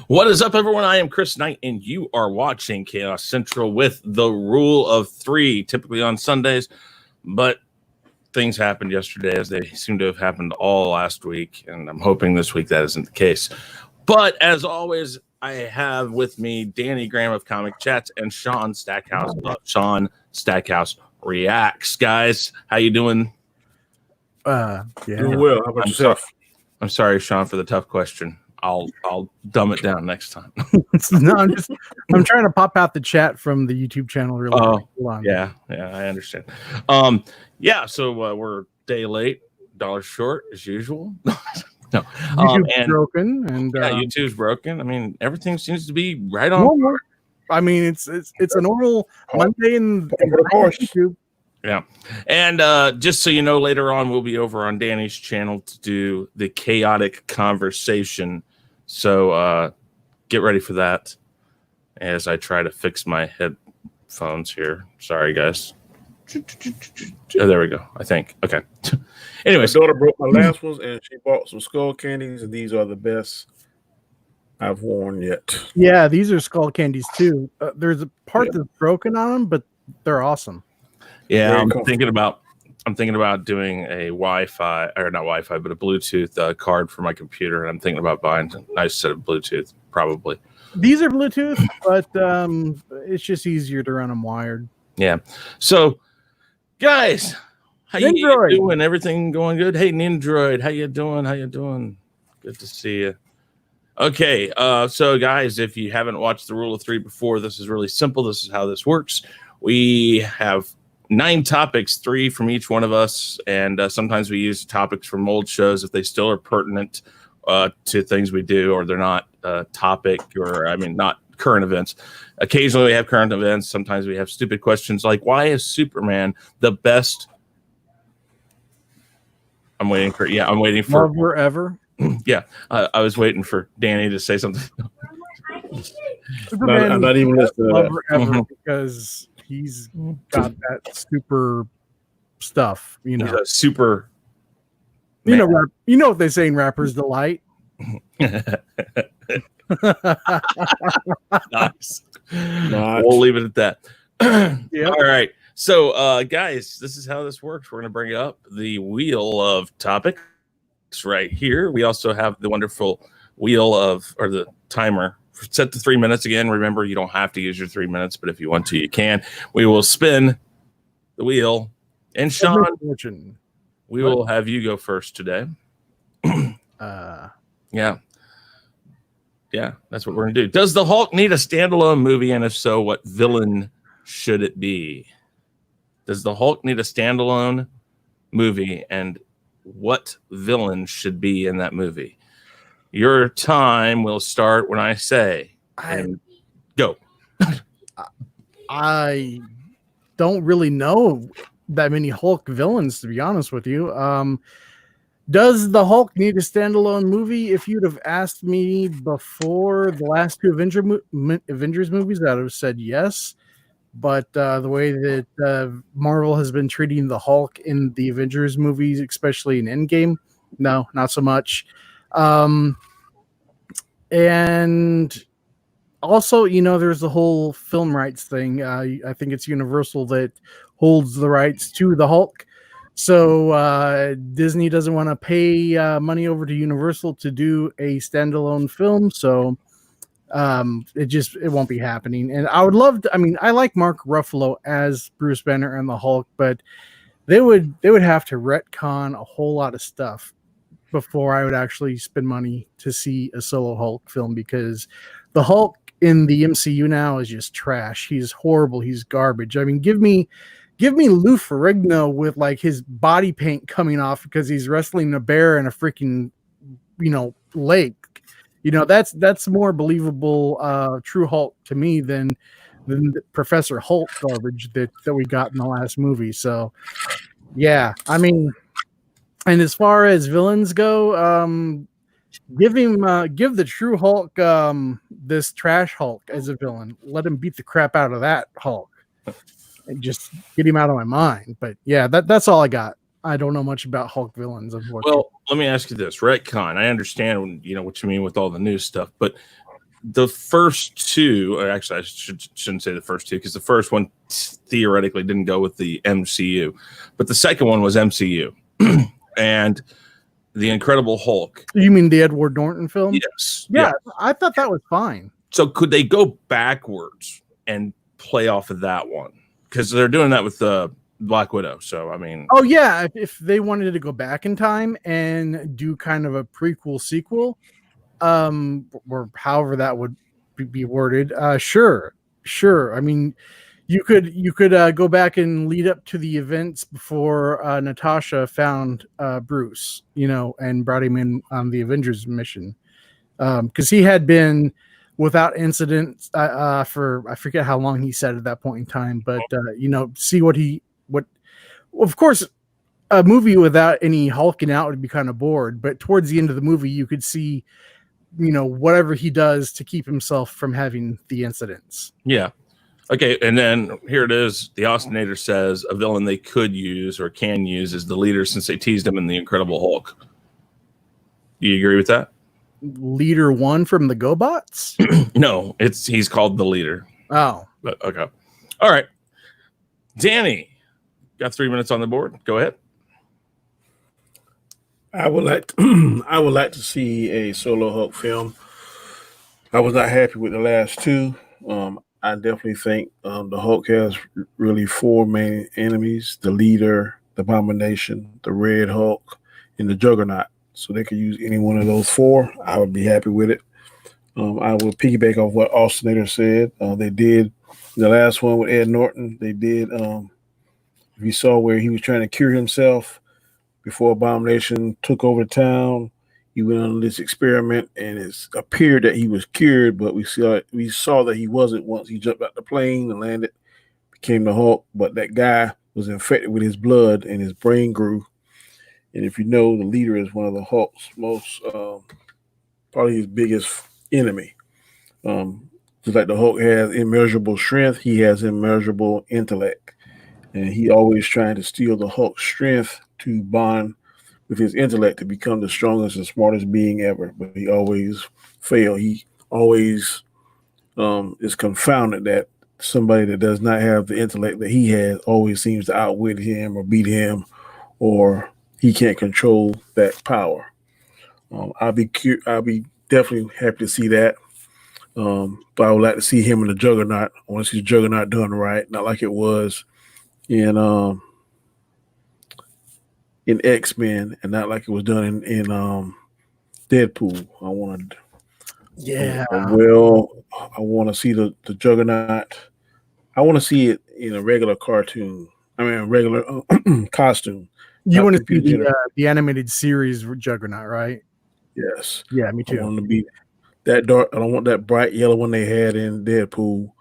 What is up, everyone? I am Chris Knight, and you are watching Chaos Central with the rule of three, typically on Sundays. But things happened yesterday, as they seem to have happened all last week, and I'm hoping this week that isn't the case. But as always, I have with me Danny Graham of Comic Chats and Shaun Stackhouse of Shaun Stackhouse Reacts. Guys, how you doing? Doing well. How about yourself? I'm sorry, Shaun, for the tough question. I'll dumb it down next time. No, I'm trying to pop out the chat from the YouTube channel really quick. Hold on. Yeah, I understand. So we're a day late, $1 short as usual. No. YouTube's broken, and YouTube's broken. I mean, everything seems to be right on. I mean, it's a normal Monday in YouTube. Yeah. And just so you know, later on we'll be over on Danny's channel to do the chaotic conversation. So get ready for that as I try to fix my headphones here. Sorry, guys. Oh, there we go, I think. Okay. Anyways. My daughter broke my last ones, and she bought some skull candies, and these are the best I've worn yet. Yeah, these are skull candies too. There's a part that's broken on them, but they're awesome. Yeah, I'm thinking about doing a Wi-Fi, or not Wi-Fi, but a Bluetooth card for my computer, and I'm thinking about buying a nice set of Bluetooth, probably. These are Bluetooth, but it's just easier to run them wired. Yeah. So, guys, how you doing? Everything going good? Hey, Nindroid, how you doing? How you doing? Good to see you. Okay, so guys, if you haven't watched the Rule of Three before, this is really simple. This is how this works. We have 9 topics, 3 from each one of us, and sometimes we use topics from old shows if they still are pertinent to things we do, or they're not topic, or not current events. Occasionally we have current events. Sometimes we have stupid questions like, why is Superman the best? I'm waiting for Lover ever. Yeah, I was waiting for Danny to say something. Superman, I'm not even listening to lover ever because he's got that super stuff, you know. He's a super. You know what they say in Rapper's Delight. Nice. We'll leave it at that. Yeah. All right. So, guys, this is how this works. We're going to bring up the wheel of topics right here. We also have the wonderful wheel or the timer set to 3 minutes. Again, remember, you don't have to use your 3 minutes, but if you want to, you can. We will spin the wheel. And Shaun, we will have you go first today. Yeah, that's what we're going to do. Does the Hulk need a standalone movie? And if so, what villain should it be? Does the Hulk need a standalone movie? And what villain should be in that movie? Your time will start when I say, go. I don't really know that many Hulk villains, to be honest with you. Does the Hulk need a standalone movie? If you'd have asked me before the last 2 Avengers movies, I would have said yes. But the way that Marvel has been treating the Hulk in the Avengers movies, especially in Endgame, no, not so much. And also, there's the whole film rights thing. I think it's Universal that holds the rights to the Hulk. So Disney doesn't want to pay money over to Universal to do a standalone film. So it won't be happening. And I would love to, I like Mark Ruffalo as Bruce Banner and the Hulk, but they would have to retcon a whole lot of stuff before I would actually spend money to see a solo Hulk film, because the Hulk in the MCU now is just trash. He's horrible. He's garbage. Give me Lou Ferrigno with like his body paint coming off because he's wrestling a bear in a freaking, lake. That's more believable true Hulk to me than the Professor Hulk garbage that we got in the last movie. So yeah, and as far as villains go, give the true Hulk this trash Hulk as a villain. Let him beat the crap out of that Hulk and just get him out of my mind. But yeah, that's all I got. I don't know much about Hulk villains, unfortunately. Well, let me ask you this. Retcon, I understand what you mean with all the new stuff, but the first two, actually, I shouldn't say the first two, because the first one theoretically didn't go with the MCU, but the second one was MCU. And the Incredible Hulk. You mean the Edward Norton film? Yes. Yeah, I thought that was fine. So could they go backwards and play off of that one? Because they're doing that with the Black Widow. So, I mean. Oh, yeah. If they wanted to go back in time and do kind of a prequel sequel, or however that would be worded, sure. I mean, you could go back and lead up to the events before Natasha found Bruce, and brought him in on the Avengers mission, because he had been without incident for I forget how long he said at that point in time, but see what of course a movie without any hulking out would be kind of bored, but towards the end of the movie you could see whatever he does to keep himself from having the incidents. Yeah. Okay, and then here it is. The Austinator says a villain they could use or can use is the leader, since they teased him in the Incredible Hulk. Do you agree with that? Leader one from the GoBots? No, he's called the leader. Oh. But okay. All right. Danny, got 3 minutes on the board. Go ahead. I would like to see a solo Hulk film. I was not happy with the last two. I definitely think the Hulk has really four main enemies: the leader, the Abomination, the Red Hulk, and the Juggernaut. So they could use any one of those four. I would be happy with it. I will piggyback off what Austinator said. They did the last one with Ed Norton. They did. We saw where he was trying to cure himself before Abomination took over town. He went on this experiment, and it appeared that he was cured, but we saw that he wasn't once he jumped out the plane and landed, became the Hulk. But that guy was infected with his blood, and his brain grew. And if you know, the leader is one of the Hulk's most, probably his biggest enemy. Just like the Hulk has immeasurable strength, he has immeasurable intellect. And he always trying to steal the Hulk's strength to bond with his intellect to become the strongest and smartest being ever. But he always failed. He always is confounded that somebody that does not have the intellect that he has always seems to outwit him or beat him, or he can't control that power. I'll be definitely happy to see that. But I would like to see him in the Juggernaut. I want to see the Juggernaut done right, not like it was in X-Men, and not like it was done in Deadpool. I want to see the Juggernaut. I want to see it in a regular cartoon. I mean, a regular costume. You want to see the animated series Juggernaut, right? Yes. Yeah, me too. I want to be that dark. I don't want that bright yellow one they had in Deadpool,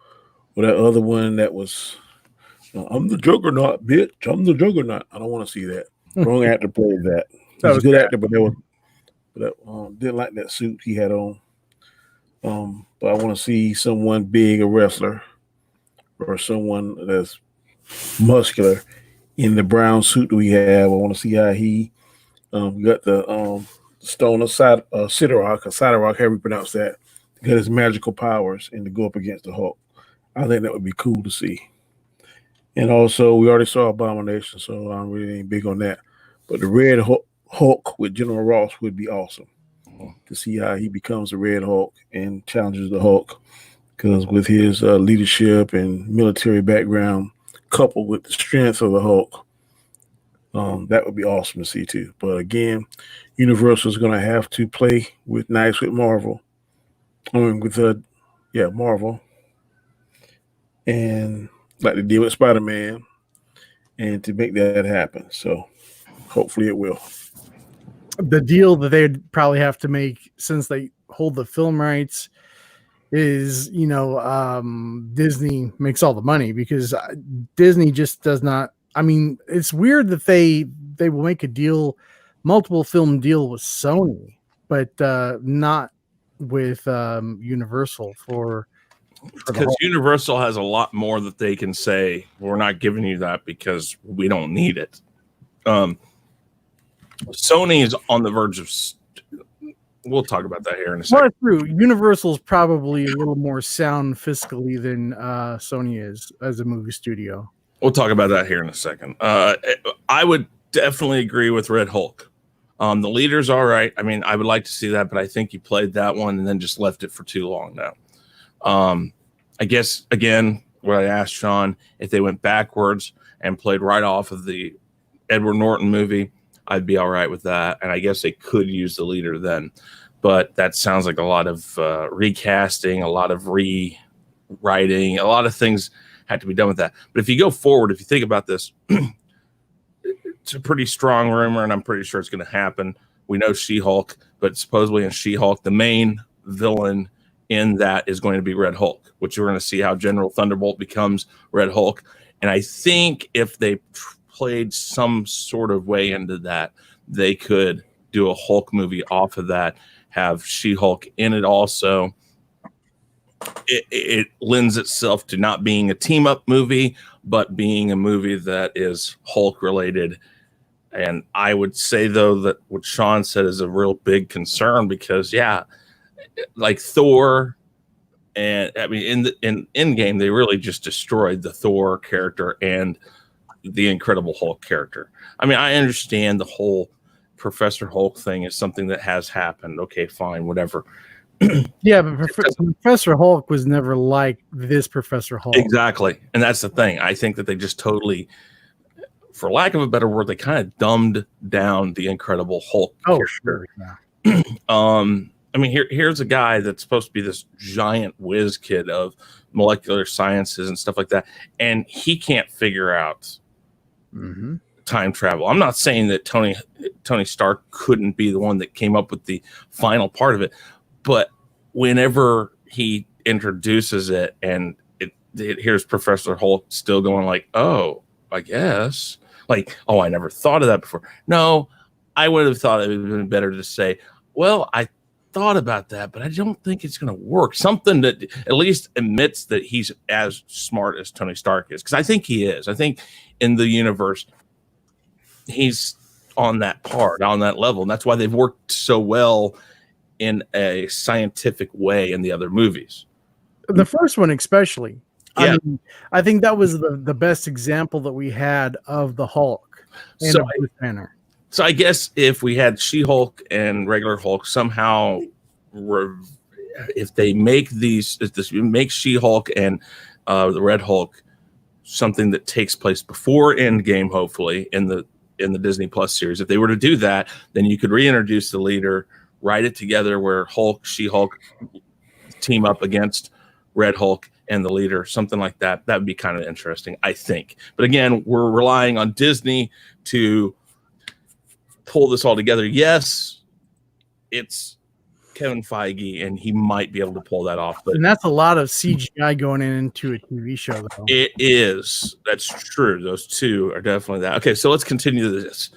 or that other one that was, I'm the Juggernaut, bitch. I'm the Juggernaut. I don't want to see that. Wrong actor played that. He's a good actor, but didn't like that suit he had on. But I want to see someone big, a wrestler, or someone that's muscular in the brown suit that we have. I want to see how he got the stone of Siderock, or Siderock, however you pronounce that, to get his magical powers and to go up against the Hulk. I think that would be cool to see. And also, we already saw Abomination, so I'm really big on that. But the Red Hulk with General Ross would be awesome to see how he becomes a Red Hulk and challenges the Hulk. Because with his leadership and military background, coupled with the strength of the Hulk, that would be awesome to see too. But again, Universal is going to have to play with Marvel. Marvel. And like they did with Spider-Man, and to make that happen. So hopefully it will. The deal that they'd probably have to make, since they hold the film rights, is Disney makes all the money, because Disney just does not. I mean, it's weird that they will make a multiple film deal with Sony, but not with Universal because Universal has a lot more that they can say. We're not giving you that because we don't need it. Sony is on the verge of we'll talk about that here in a Well, second. that's true. Universal's probably a little more sound fiscally than Sony is as a movie studio. We'll talk about that here in a second. I would definitely agree with Red Hulk. The leader's all right. I mean, I would like to see that, but I think you played that one and then just left it for too long now. I guess, again, what I asked Shaun, if they went backwards and played right off of the Edward Norton movie, I'd be all right with that. And I guess they could use the leader then. But that sounds like a lot of recasting, a lot of rewriting, a lot of things had to be done with that. But if you go forward, if you think about this, it's a pretty strong rumor, and I'm pretty sure it's going to happen. We know She-Hulk, but supposedly in She-Hulk, the main villain in that is going to be Red Hulk, which we're going to see how General Thunderbolt becomes Red Hulk. And I think if they played some sort of way into that, they could do a Hulk movie off of that, have She-Hulk in it also. It lends itself to not being a team-up movie, but being a movie that is Hulk-related. And I would say, though, that what Shaun said is a real big concern because, yeah, like Thor, and I mean, in Endgame, they really just destroyed the Thor character and the Incredible Hulk character. I mean, I understand the whole Professor Hulk thing is something that has happened. Okay, fine, whatever. Yeah, but Professor Hulk was never like this Professor Hulk. Exactly. And that's the thing. I think that they just totally, for lack of a better word, they kind of dumbed down the Incredible Hulk character. Sure, yeah. I mean, here's a guy that's supposed to be this giant whiz kid of molecular sciences and stuff like that, and he can't figure out time travel. I'm not saying that Tony Stark couldn't be the one that came up with the final part of it, but whenever he introduces it and here's Professor Hulk still going like, oh, I guess, like, oh, I never thought of that before. No, I would have thought it would have been better to say, well, I thought about that, but I don't think it's going to work. Something that at least admits that he's as smart as Tony Stark is, because I think he is. I think in the universe, he's on that part, on that level, and that's why they've worked so well in a scientific way in the other movies. The first one especially. Yeah. I mean, I think that was the best example that we had of the Hulk and of Bruce Banner. So I guess if we had She-Hulk and regular Hulk somehow, if they make make She-Hulk and the Red Hulk something that takes place before Endgame, hopefully in the Disney Plus series, if they were to do that, then you could reintroduce the leader, write it together where Hulk, She-Hulk team up against Red Hulk and the leader, something like that. That would be kind of interesting, I think. But again, we're relying on Disney to pull this all together. Yes, it's Kevin Feige, and he might be able to pull that off. But and that's a lot of CGI going into a TV show, though. It is. That's true. Those two are definitely that. Okay, so let's continue this.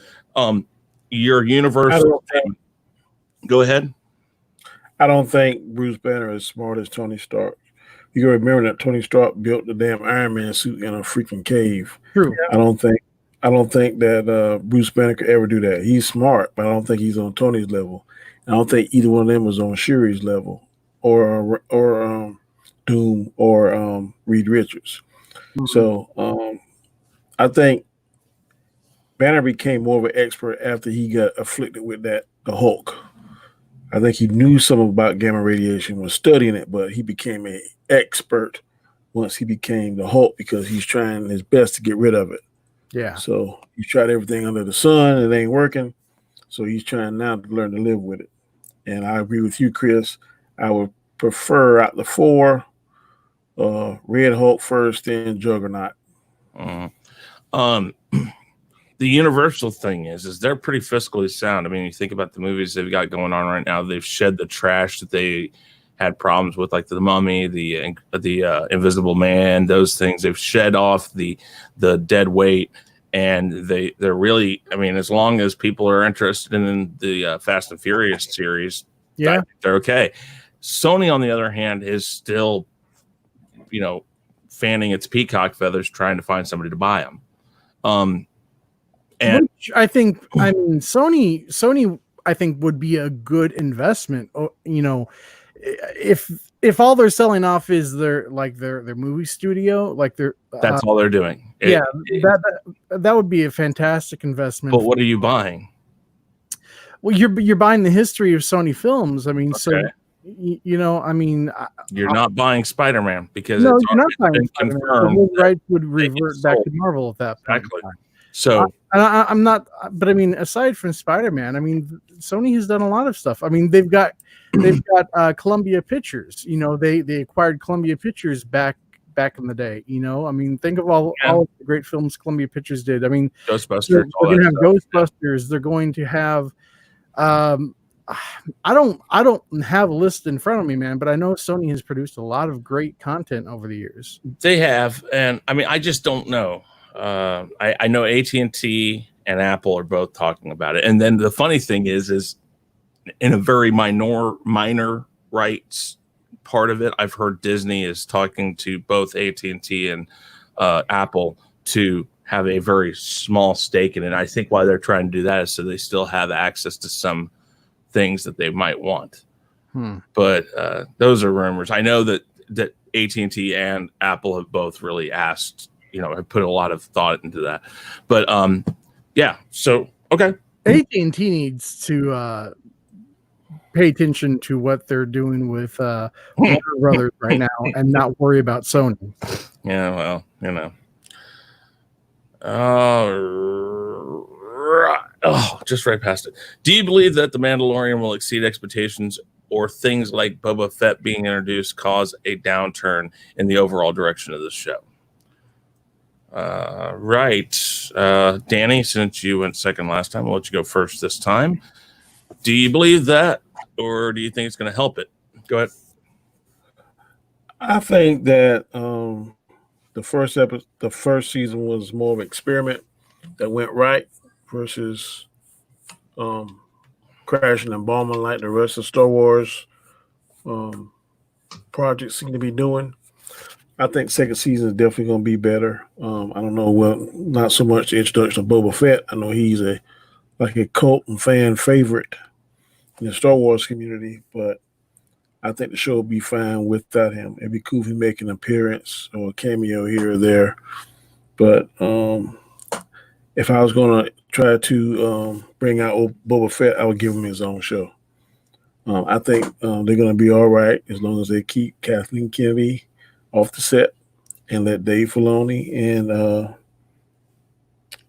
Your Universal. Go ahead. I don't think Bruce Banner is smart as Tony Stark. You gotta remember that Tony Stark built the damn Iron Man suit in a freaking cave. True. I don't think that Bruce Banner could ever do that. He's smart, but I don't think he's on Tony's level. I don't think either one of them was on Shuri's level, or Doom, or Reed Richards. So I think Banner became more of an expert after he got afflicted with the Hulk. I think he knew something about gamma radiation, was studying it, but he became an expert once he became the Hulk because he's trying his best to get rid of it. Yeah. So he's tried everything under the sun. It ain't working. So he's trying now to learn to live with it. And I agree with you, Chris. I would prefer out the four, Red Hulk first, then Juggernaut. The Universal thing is they're pretty fiscally sound. I mean, you think about the movies they've got going on right now. They've shed the trash that they had problems with, like the Mummy, the Invisible Man, those things. They've shed off the dead weight, and they're really, I mean, as long as people are interested in the Fast and Furious series, yeah, they're okay. Sony, on the other hand, is still, fanning its peacock feathers, trying to find somebody to buy them. And which I mean, Sony, I think would be a good investment. You know, if all they're selling off is their movie studio, like that's all they're doing. That would be a fantastic investment. But what are you buying? Well, you're buying the history of Sony films. I mean, okay. So you know, I mean, you're not buying Spider-Man because no, it's you're not buying confirmed. The rights would revert back to Marvel at that point. Exactly. So I'm not, but I mean, aside from Spider-Man, I mean, Sony has done a lot of stuff. I mean, they've got Columbia Pictures. You know, they acquired Columbia Pictures back in the day. You know, I mean, think of all of the great films Columbia Pictures did. I mean, Ghostbusters. They're going to have Ghostbusters. Yeah. They're going to have. I don't have a list in front of me, man, but I know Sony has produced a lot of great content over the years. They have, and I mean, I just don't know. I know AT&T and Apple are both talking about it, and then the funny thing is in a very minor rights part of it, I've heard Disney is talking to both AT&T and Apple to have a very small stake in it. I think why they're trying to do that is so they still have access to some things that they might want. But those are rumors. I know that AT&T and Apple have both really asked, you know, have put a lot of thought into that. But yeah, so okay. AT&T needs to pay attention to what they're doing with Warner Brothers right now and not worry about Sony. Yeah, well, you know. Just right past it. Do you believe that The Mandalorian will exceed expectations, or things like Boba Fett being introduced cause a downturn in the overall direction of the show? Right. Danny, since you went second last time, I'll let you go first this time. Do you believe that, or do you think it's going to help it? Go ahead. I think that the first season was more of an experiment that went right versus crashing and bombing like the rest of Star Wars projects seem to be doing. I think second season is definitely going to be better. I don't know, well, not so much the introduction of Boba Fett. I know he's a cult and fan favorite in the Star Wars community, but I think the show will be fine without him. It'd be cool if he make an appearance or a cameo here or there. But if I was going to try to bring out Boba Fett, I would give him his own show. I think they're going to be all right as long as they keep Kathleen Kennedy off the set and let Dave Filoni and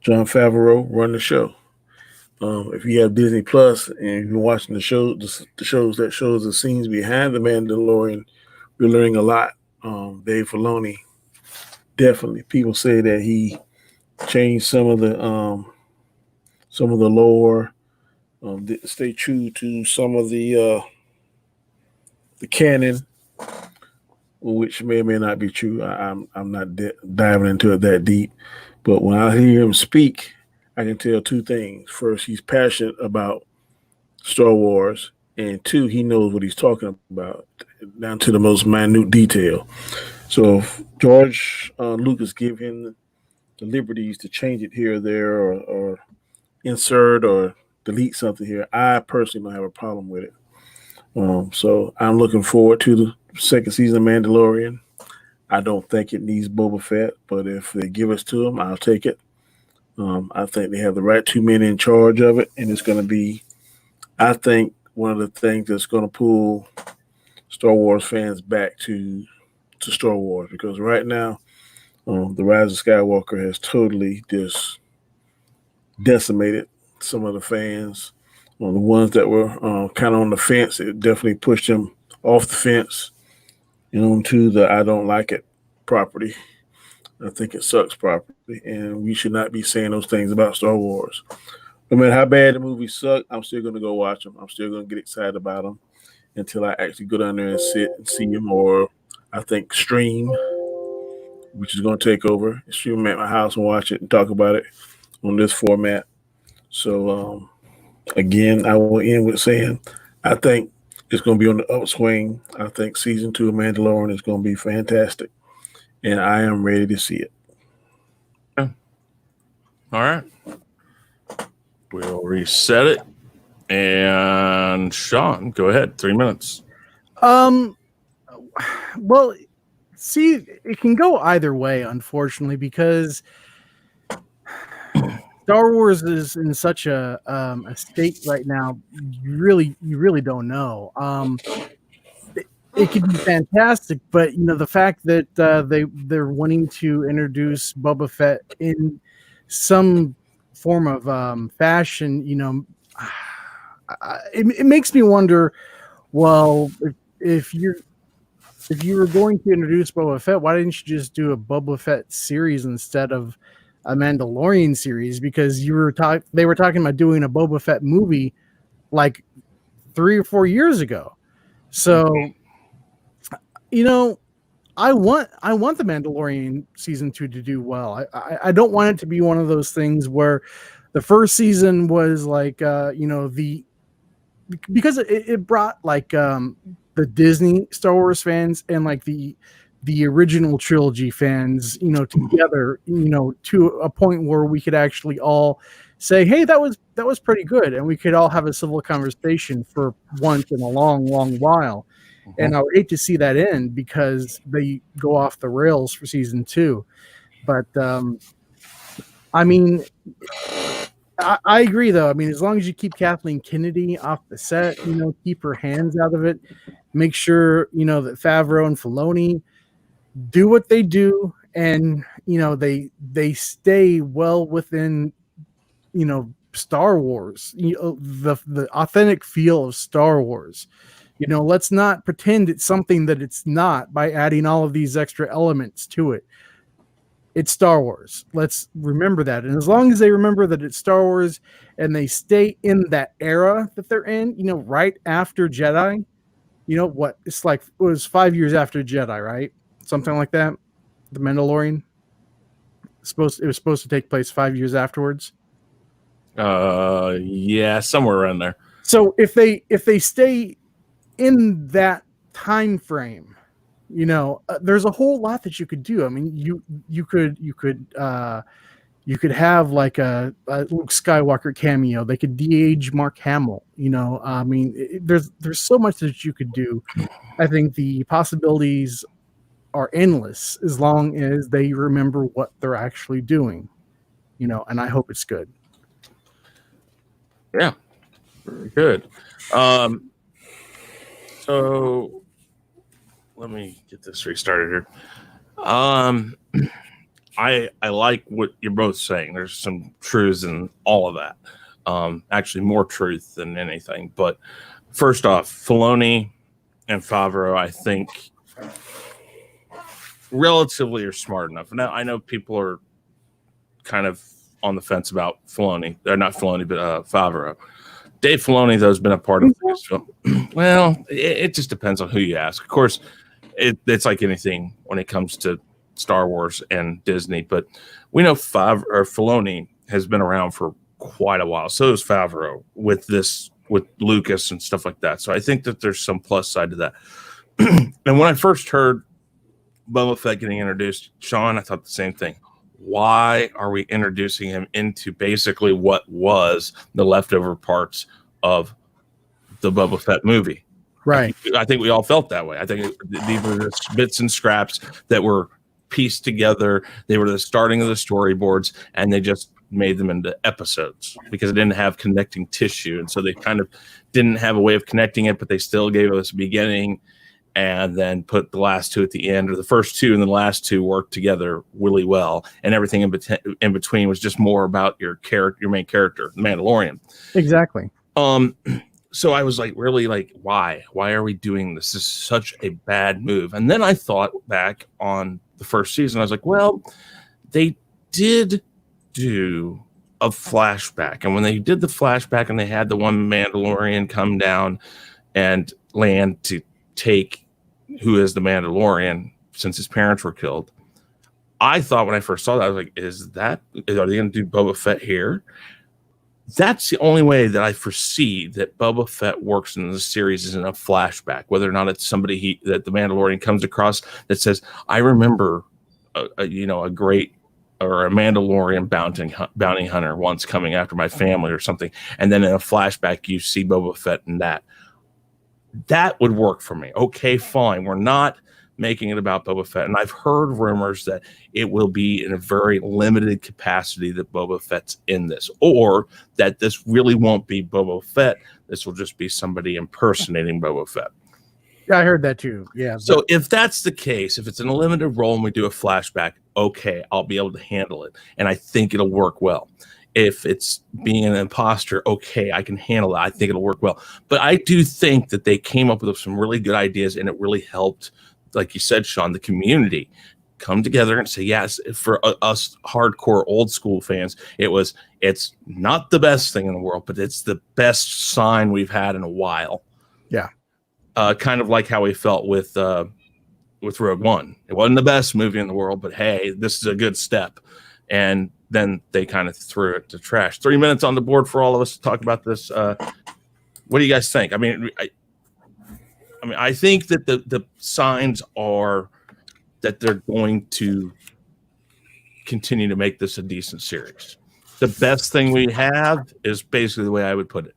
Jon Favreau run the show. If you have Disney Plus and you've been watching the shows that shows the scenes behind The Mandalorian, you're learning a lot. Dave Filoni, definitely. People say that he changed some of the lore, stay true to some of the canon, which may or may not be true. I'm not diving into it that deep, but when I hear him speak, I can tell two things. First, he's passionate about Star Wars, and two, he knows what he's talking about down to the most minute detail. So if George Lucas give him the liberties to change it here or there, or insert or delete something here, I personally don't have a problem with it. So I'm looking forward to the second season of Mandalorian. I don't think it needs Boba Fett, but if they give us to him, I'll take it. I think they have the right two men in charge of it, and it's going to be, I think, one of the things that's going to pull Star Wars fans back to Star Wars, because right now, The Rise of Skywalker has totally just decimated some of the fans. The ones that were kind of on the fence, it definitely pushed them off the fence and onto the I don't like it property. I think it sucks property, and we should not be saying those things about Star Wars. No matter how bad the movies suck, I'm still going to go watch them. I'm still going to get excited about them until I actually go down there and sit and see them, or I think stream, which is going to take over. Stream them at my house and watch it and talk about it on this format. So, again, I will end with saying I think it's going to be on the upswing. I think season 2 of Mandalorian is going to be fantastic, and I am ready to see it. Yeah. All right. We'll reset it. And Shaun, go ahead. 3 minutes. Well, see, it can go either way, unfortunately, because Star Wars is in such a state right now. You really don't know. It could be fantastic, but the fact that they're wanting to introduce Boba Fett in some form of fashion, it makes me wonder. Well, if you were going to introduce Boba Fett, why didn't you just do a Boba Fett series instead of a Mandalorian series? Because they were talking about doing a Boba Fett movie like 3 or 4 years ago. So, I want the Mandalorian season 2 to do well. I don't want it to be one of those things where the first season was like because it brought like the Disney Star Wars fans and like the original trilogy fans, together, to a point where we could actually all say, hey, that was pretty good, and we could all have a civil conversation for once in a long while. And I would hate to see that end because they go off the rails for season 2. But I mean, I agree, though. I mean, as long as you keep Kathleen Kennedy off the set, keep her hands out of it, make sure that Favreau and Filoni do what they do, and they stay well within Star Wars, the authentic feel of Star Wars. Let's not pretend it's something that it's not by adding all of these extra elements to it. It's Star Wars. Let's remember that. And as long as they remember that it's Star Wars and they stay in that era that they're in, right after Jedi, what it's like, it was 5 years after Jedi, right? Something like that. The Mandalorian. It was supposed to take place 5 years afterwards. Yeah, somewhere around there. So if they stay in that time frame, there's a whole lot that you could do. I mean, you could have like a Luke Skywalker cameo. They could de-age Mark Hamill. I mean, there's so much that you could do. I think the possibilities are endless as long as they remember what they're actually doing. And I hope it's good. Yeah, very good. So let me get this restarted here. I like what you're both saying. There's some truths in all of that. Actually, more truth than anything. But first off, Filoni and Favreau, I think, relatively are smart enough. Now, I know people are kind of on the fence about Filoni. They're not Filoni, but Favreau. Dave Filoni, though, has been a part of this film. Well, it just depends on who you ask. Of course, it's like anything when it comes to Star Wars and Disney. But we know Filoni has been around for quite a while. So is Favreau with Lucas and stuff like that. So I think that there's some plus side to that. And when I first heard Boba Fett getting introduced, Shaun, I thought the same thing. Why are we introducing him into basically what was the leftover parts of the Boba Fett movie? Right. I think we all felt that way. I think these were just bits and scraps that were pieced together. They were the starting of the storyboards, and they just made them into episodes because it didn't have connecting tissue. And so they kind of didn't have a way of connecting it, but they still gave us a beginning and then put the last two at the end, or the first two and the last two worked together really well. And everything in between was just more about your main character, the Mandalorian. Exactly. So I was like, really, like, why are we doing this? This is such a bad move. And then I thought back on the first season. I was like, well, they did do a flashback. And when they did the flashback and they had the one Mandalorian come down and land to take who is the Mandalorian since his parents were killed, I thought when I first saw that, I was like, are they going to do Boba Fett here? That's the only way that I foresee that Boba Fett works in the series is in a flashback, whether or not it's somebody that the Mandalorian comes across that says, I remember a great or a Mandalorian bounty hunter once coming after my family or something, and then in a flashback you see Boba Fett in that would work for me. Okay, fine. We're not making it about Boba Fett, and I've heard rumors that it will be in a very limited capacity that Boba Fett's in this, or that this really won't be Boba Fett. This will just be somebody impersonating Boba Fett. Yeah, I heard that too. Yeah. So if that's the case, if it's in a limited role and we do a flashback, okay, I'll be able to handle it. And I think it'll work well. If it's being an imposter, okay, I can handle it. I think it'll work well. But I do think that they came up with some really good ideas, and it really helped, like you said, Shaun, the community come together and say, yes, for us hardcore old school fans, it's not the best thing in the world, but it's the best sign we've had in a while. Yeah. Kind of like how we felt with Rogue One. It wasn't the best movie in the world, but hey, this is a good step. And then they kind of threw it to trash. 3 minutes on the board for all of us to talk about this. What do you guys think? I mean, I think that the signs are that they're going to continue to make this a decent series. The best thing we have is basically the way I would put it.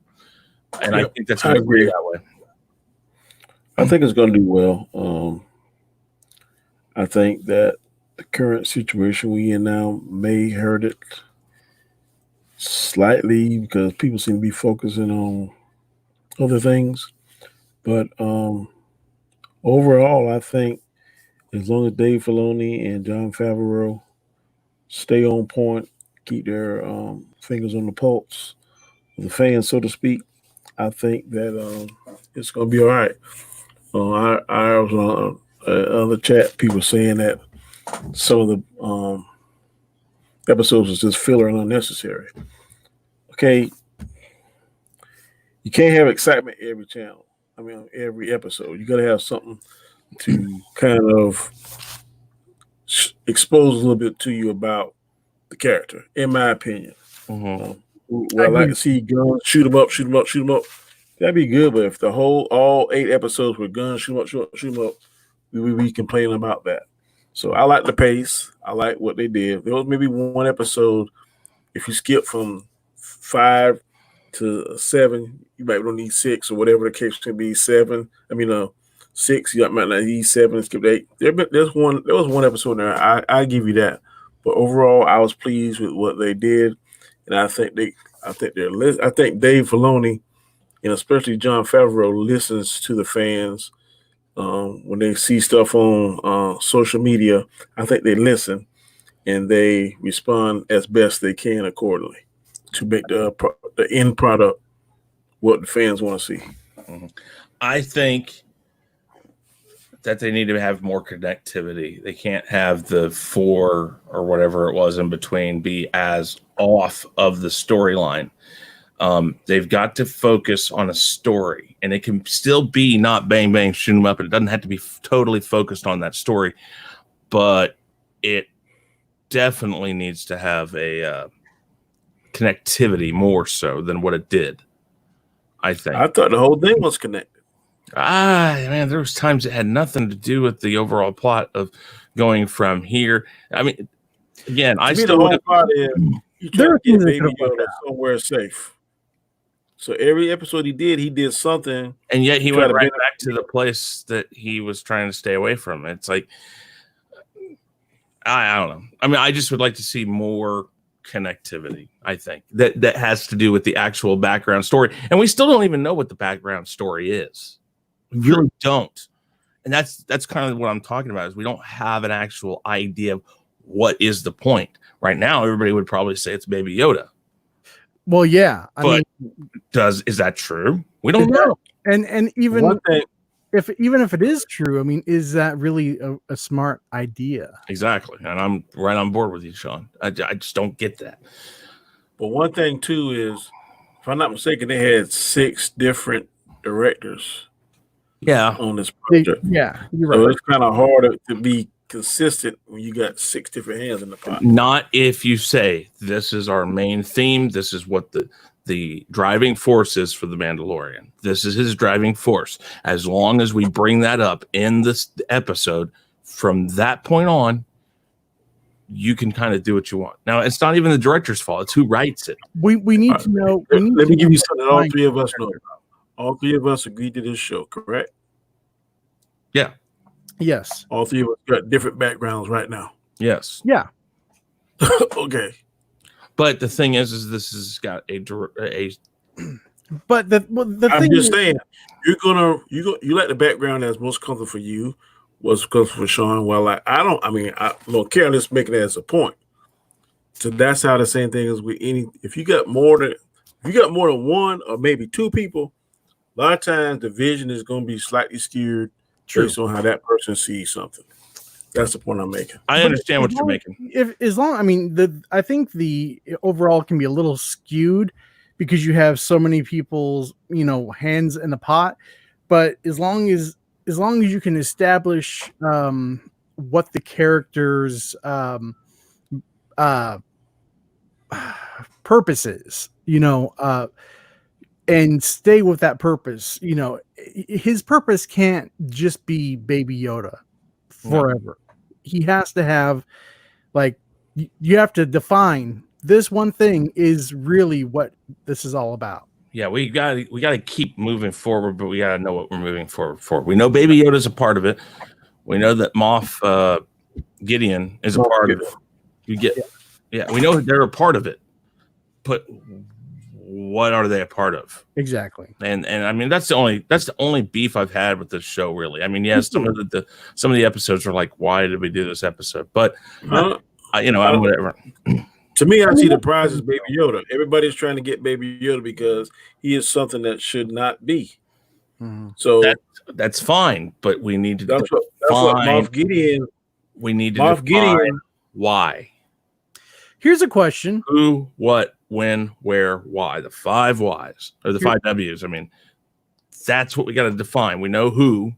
And I think that's going to be that way. I think it's going to do well. I think that the current situation we in now may hurt it slightly because people seem to be focusing on other things. But overall, I think as long as Dave Filoni and Jon Favreau stay on point, keep their fingers on the pulse of the fans, so to speak, I think that it's going to be all right. I was on other chat, people saying that some of the episodes was just filler and unnecessary. Okay, you can't have excitement every channel. I mean, every episode. You got to have something to kind of expose a little bit to you about the character, in my opinion. Mm-hmm. I like to see guns, shoot them up. That'd be good, but if all 8 episodes were guns, shoot them up, we complain about that. So I like the pace. I like what they did. There was maybe one episode, if you skip from 5 to 7, you might don't need 6 or whatever the case can be. 7, 6, you might not need 7 and skip 8. There was one episode there. I give you that. But overall, I was pleased with what they did, and I think Dave Filoni, and especially Jon Favreau, listens to the fans when they see stuff on social media. I think they listen and they respond as best they can accordingly to make the end product what the fans want to see. Mm-hmm. I think that they need to have more connectivity. They can't have the 4 or whatever it was in between be as off of the storyline. They've got to focus on a story, and it can still be not bang, bang, shoot them up. And it doesn't have to be totally focused on that story, but it definitely needs to have a connectivity more so than what it did. I think. I thought the whole thing was connected. Man, there was times it had nothing to do with the overall plot of going from here. I mean, again, I still the whole plot is you try to get Baby Yoda somewhere safe. So every episode he did something, and yet he went right back to the place that he was trying to stay away from. It's like I don't know. I mean, I just would like to see more connectivity. I think that has to do with the actual background story, and we still don't even know what the background story is. We really don't, and that's kind of what I'm talking about. Is we don't have an actual idea of what is the point right now. Everybody would probably say it's Baby Yoda. Well, yeah. I mean, is that true? We don't know. And even if it is true, I mean, is that really a smart idea? Exactly. And I'm right on board with you, Shaun. I just don't get that. But one thing too is, if I'm not mistaken, they had 6 different directors. Yeah. On this project. You're right. So it's kind of hard to be consistent when you got 6 different hands in the pot. Not if you say this is our main theme. This is what the driving force is for the Mandalorian. This is his driving force. As long as we bring that up in this episode, from that point on, you can kind of do what you want. Now, it's not even the director's fault. It's who writes it. We need to know. Let me give you something all three of us know. All three of us agreed to this show, correct? Yeah. Yes. All three of us got different backgrounds right now. Yes. Yeah. Okay. But the thing is this has got a But the I'm thing just is, saying, you like the background that's most comfortable for you, what's comfortable for Shaun. Well, like I don't care. Let's make it as a point. So that's how the same thing is with any. If you got more than one or maybe two people, a lot of times the vision is going to be slightly skewed based on how that person sees something. That's the point I'm making. I understand what you're making. I think the overall can be a little skewed because you have so many people's, hands in the pot. But as long as you can establish what the character's purpose is, and stay with that purpose, his purpose can't just be Baby Yoda forever. He has to have, you have to define this one thing is really what this is all about. Yeah, we got to keep moving forward, but we got to know what we're moving forward for. We know Baby Yoda's a part of it. We know that Moff Gideon is a part of it. We know they're a part of it, but what are they a part of? Exactly. And I mean that's the only beef I've had with this show, really. I mean, yes, some of the episodes are like, why did we do this episode? But I'm whatever. To me, I see the prize as Baby Yoda. Everybody's trying to get Baby Yoda because he is something that should not be. Mm-hmm. So that's fine, but we need to that's what Moff Gideon. We need to define why. Here's a question: who, what, when, where, why? The 5 whys or the 5 W's. I mean, that's what we got to define. We know who.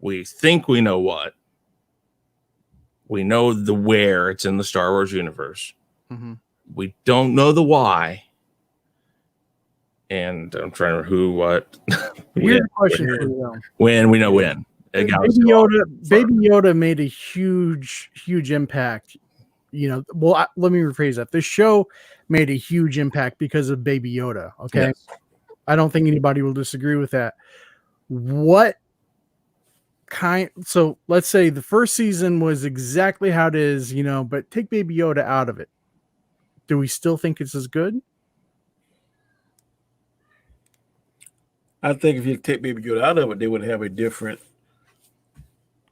We think we know what. We know the where. It's in the Star Wars universe. Mm-hmm. We don't know the why. And I'm trying to remember who, what. Here's a question for you. When we know when. Baby Yoda made a huge impact. Let me rephrase that. This show made a huge impact because of Baby Yoda. Okay. Yes. I don't think anybody will disagree with that. So let's say the first season was exactly how it is, but take Baby Yoda out of it. Do we still think it's as good? I think if you take Baby Yoda out of it, they would have a different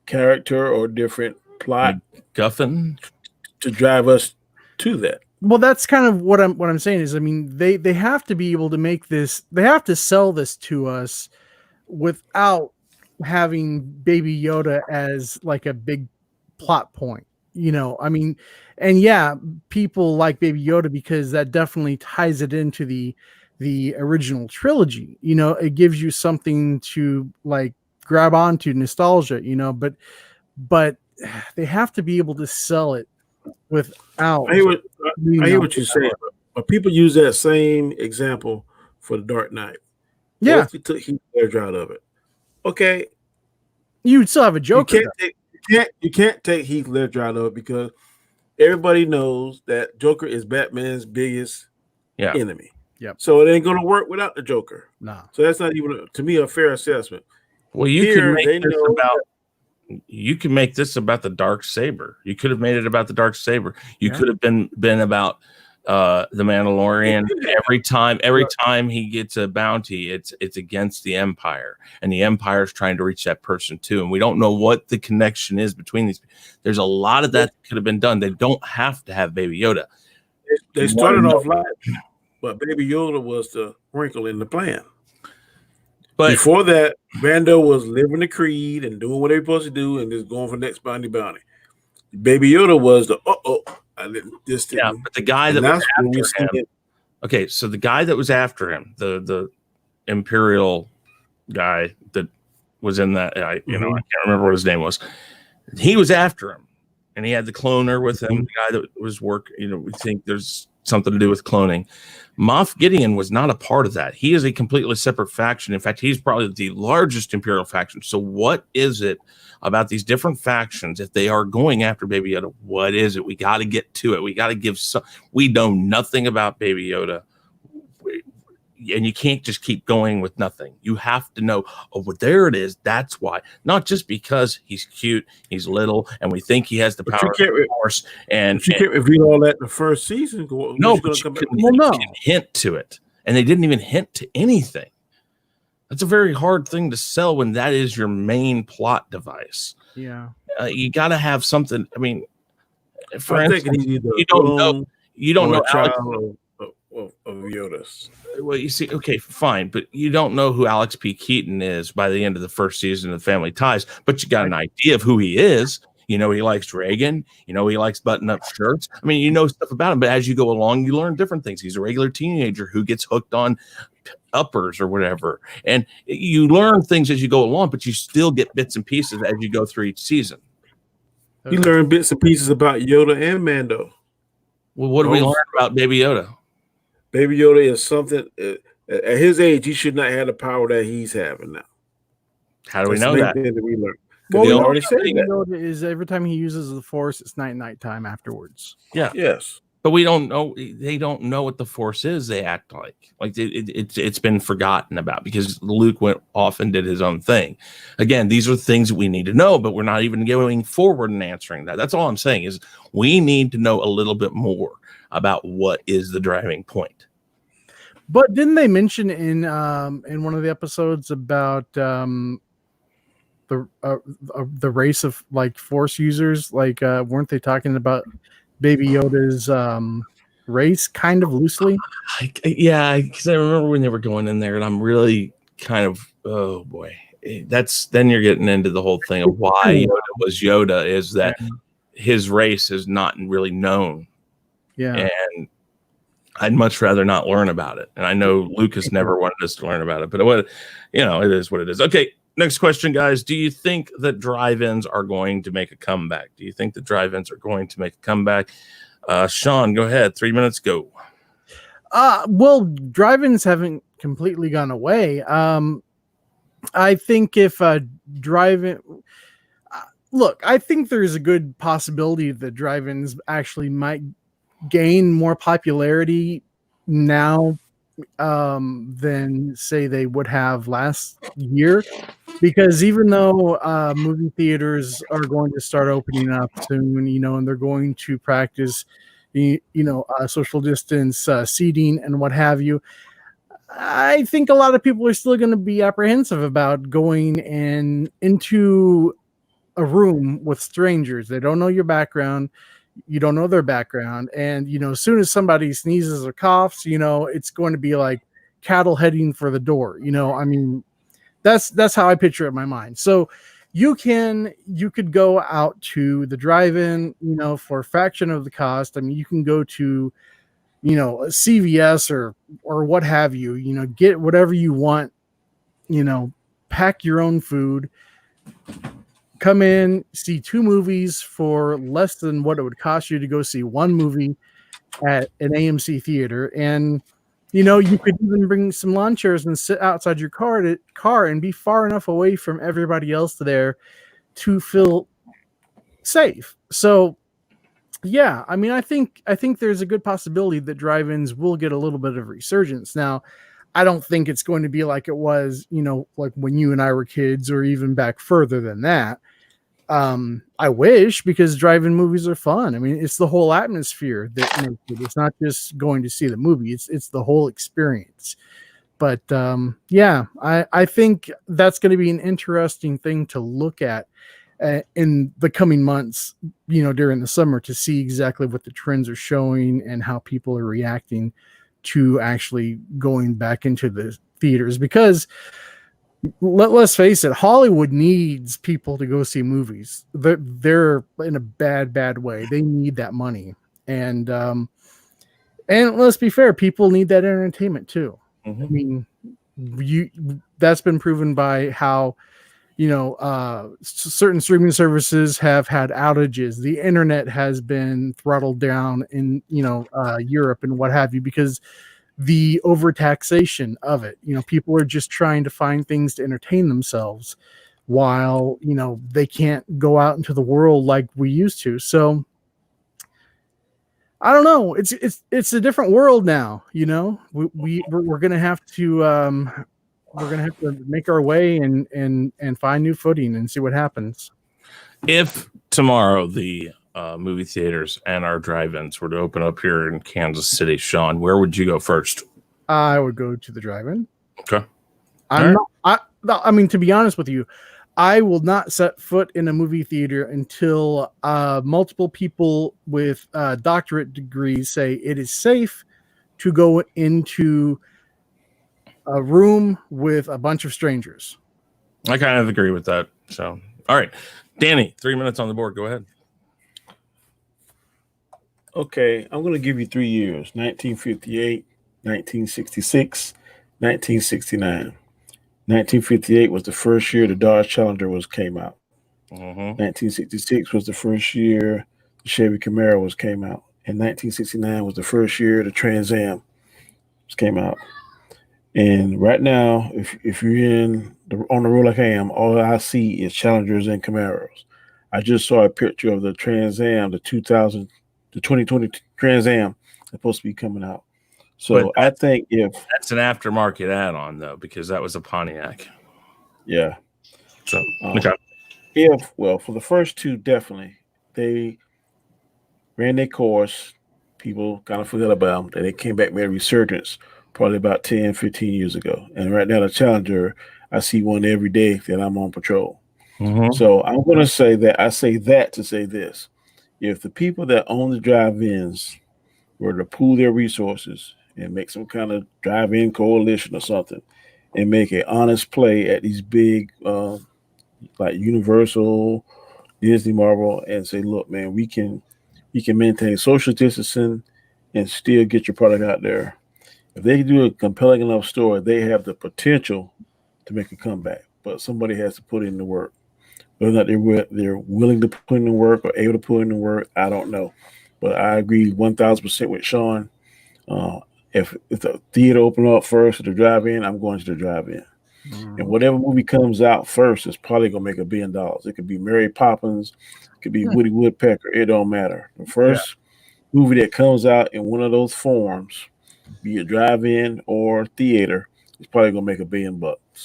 character or different plot. Guffin to drive us to that. Well, that's kind of what I'm saying is, I mean, they have to be able to make this, they have to sell this to us without having Baby Yoda as like a big plot point, I mean, and yeah, people like Baby Yoda because that definitely ties it into the original trilogy. It gives you something to like grab onto, nostalgia, but they have to be able to sell it without. I hear what you say, but people use that same example for the Dark Knight. Yeah, if you took Heath Ledger out of it, okay, you would still have a Joker. You can't take Heath Ledger out of it because everybody knows that Joker is Batman's biggest enemy. Yep. So it ain't going to work without the Joker. No. So that's not even to me a fair assessment. Well, you can make this about the Dark Saber. You could have made it about the Dark Saber. You could have been about the Mandalorian. Every time he gets a bounty, it's against the Empire, and the Empire is trying to reach that person too. And we don't know what the connection is between these. There's a lot of that could have been done. They don't have to have Baby Yoda. They started off light, but Baby Yoda was the wrinkle in the plan. But before that, Mando was living the creed and doing what they were supposed to do and just going for the next bounty. Baby Yoda was the but the guy that was after him. Okay, so the guy that was after him, the Imperial guy that was in that, I can't remember what his name was. He was after him, and he had the cloner with him. The guy that was working. We think there's something to do with cloning. Moff Gideon was not a part of that. He is a completely separate faction. In fact, he's probably the largest Imperial faction. So what is it about these different factions? If they are going after Baby Yoda, what is it? We got to get to it. We got to give some. We know nothing about Baby Yoda. And you can't just keep going with nothing. You have to know, oh, well, there it is. That's why. Not just because he's cute, he's little, and we think he has the power of the Force. And you can't reveal all that in the first season. No, but you can hint to it. And they didn't even hint to anything. That's a very hard thing to sell when that is your main plot device. Yeah. You got to have something. I mean, for instance, you don't know Alex of Yoda's. Well, you see, okay, fine, but you don't know who Alex P. Keaton is by the end of the first season of Family Ties, but you got an idea of who he is. You know, he likes Reagan. You know, he likes button-up shirts. I mean, you know stuff about him, but as you go along, you learn different things. He's a regular teenager who gets hooked on uppers or whatever, and you learn things as you go along, but you still get bits and pieces as you go through each season. You learn bits and pieces about Yoda and Mando. Well, what do we learn about Baby Yoda? Baby Yoda is something at his age, he should not have the power that he's having now. How do we know that? We learned. Well, we already said that. Yoda is every time he uses the Force, it's night time afterwards. Yeah. Yes. But we don't know. They don't know what the Force is. They act like it's been forgotten about because Luke went off and did his own thing. Again, these are things that we need to know, but we're not even going forward and answering that. That's all I'm saying is we need to know a little bit more about what is the driving point. But didn't they mention in one of the episodes about the race of like Force users? Like, weren't they talking about Baby Yoda's race kind of loosely? Yeah, because I remember when they were going in there, and I'm really kind of, oh boy, then you're getting into the whole thing of why Yoda was Yoda is that his race is not really known. Yeah. And I'd much rather not learn about it. And I know Lucas never wanted us to learn about it, but it is what it is. Okay. Next question, guys. Do you think that drive-ins are going to make a comeback? Do you think the drive-ins are going to make a comeback? Shaun, go ahead. 3 minutes, go. Well, drive-ins haven't completely gone away. I think if drive-in... look, I think there's a good possibility that drive-ins actually might gain more popularity now than say they would have last year, because even though movie theaters are going to start opening up soon, and they're going to practice social distance seating and what have you, I think a lot of people are still going to be apprehensive about going into a room with strangers. They don't know your background. You don't know their background. And, as soon as somebody sneezes or coughs, it's going to be like cattle heading for the door. I mean, that's how I picture it in my mind. So you could go out to the drive-in, for a fraction of the cost. I mean, you can go to, a CVS or what have you, get whatever you want, pack your own food, come in, see 2 movies for less than what it would cost you to go see 1 movie at an AMC theater. And, you could even bring some lawn chairs and sit outside your car and be far enough away from everybody else there to feel safe. So, yeah, I mean, I think there's a good possibility that drive-ins will get a little bit of resurgence. Now, I don't think it's going to be like it was, like when you and I were kids or even back further than that. I wish, because drive-in movies are fun. I mean, it's the whole atmosphere that makes it. It's not just going to see the movie. It's the whole experience. But yeah, I think that's going to be an interesting thing to look at in the coming months, during the summer, to see exactly what the trends are showing and how people are reacting to actually going back into the theaters. Because let's face it, Hollywood needs people to go see movies. They're in a bad way. They need that money, and let's be fair, people need that entertainment too. Mm-hmm. I mean, that's been proven by how certain streaming services have had outages. The internet has been throttled down in Europe and what have you, because the overtaxation of it. People are just trying to find things to entertain themselves while they can't go out into the world like we used to. So I don't know. It's a different world now. We're gonna have to make our way and find new footing and see what happens. If tomorrow the movie theaters and our drive-ins were to open up here in Kansas City, Shaun, where would you go first? I would go to the drive-in. Okay. I mean, to be honest with you, I will not set foot in a movie theater until multiple people with doctorate degrees say it is safe to go into a room with a bunch of strangers. I kind of agree with that. So, all right, Danny, 3 minutes on the board. Go ahead. Okay, I'm going to give you 3 years: 1958, 1966, 1969. 1958 was the first year the Dodge Challenger came out. 1966 was the first year the Chevy Camaro came out. And 1969 was the first year the Trans Am came out. And right now, if you're on the road like I am, all I see is Challengers and Camaros. I just saw a picture of the Trans Am, the 2020 Trans Am supposed to be coming out. So I think if that's an aftermarket add-on though, because that was a Pontiac. Yeah. So for the first two, definitely they ran their course. People kind of forgot about them. Then they came back, made a resurgence probably about 10, 15 years ago. And right now, the Challenger, I see one every day that I'm on patrol. So I'm going to say that I say that to say this: if the people that own the drive-ins were to pool their resources and make some kind of drive-in coalition or something and make an honest play at these big like Universal, Disney, Marvel, and say, look, man, we can maintain social distancing and still get your product out there. If they do a compelling enough story, they have the potential to make a comeback. But somebody has to put in the work. Whether or not they're willing to put in the work or able to put in the work, I don't know. But I agree 1,000% with Shaun. If the theater open up first or the drive-in, I'm going to the drive-in. And whatever movie comes out first is probably going to make $1 billion. It could be Mary Poppins. It could be Woody Woodpecker. It don't matter. The first movie that comes out in one of those forms, be it drive-in or theater, is probably going to make $1 billion.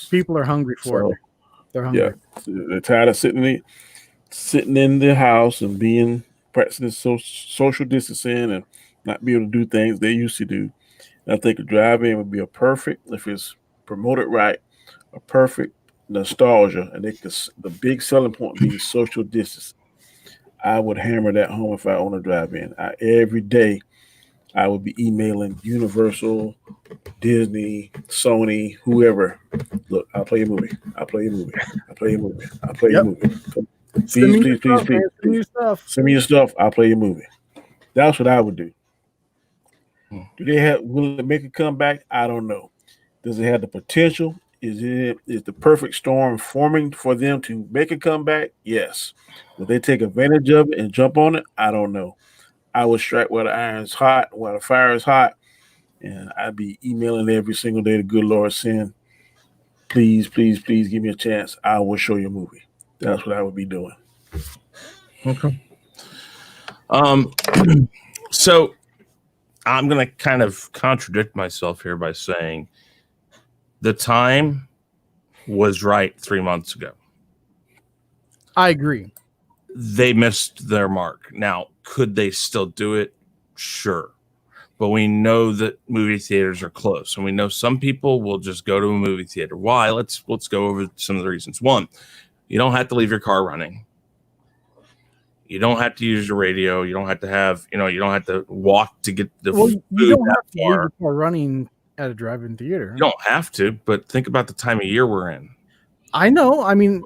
People are hungry for it. They're hungry. Yeah, they're tired of sitting in the house and practicing social distancing and not be able to do things they used to do. And I think a drive-in would be a perfect, if it's promoted right, a perfect nostalgia. And the big selling point being social distance. I would hammer that home if I own a drive-in. Every day, I would be emailing Universal, Disney, Sony, whoever. Look, I'll play a movie. I'll play a movie. I'll play a movie. I'll play a movie. Please. Send me your stuff. I'll play your movie. That's what I would do. Will it make a comeback? I don't know. Does it have the potential? Is the perfect storm forming for them to make a comeback? Yes. Will they take advantage of it and jump on it? I don't know. I would strike while the iron's hot, while the fire is hot, and I'd be emailing every single day. The good Lord saying, please give me a chance. I will show you a movie. That's what I would be doing. Okay. So I'm going to kind of contradict myself here by saying the time was right 3 months ago. I agree. They missed their mark. Now, could they still do it? Sure. But we know that movie theaters are close, and we know some people will just go to a movie theater. Why? Let's go over some of the reasons. One, you don't have to leave your car running. You don't have to use your radio. You don't have to have, you don't have to walk to get the food. You don't have to leave your car running at a drive-in theater. You don't have to, but think about the time of year we're in. I know. I mean,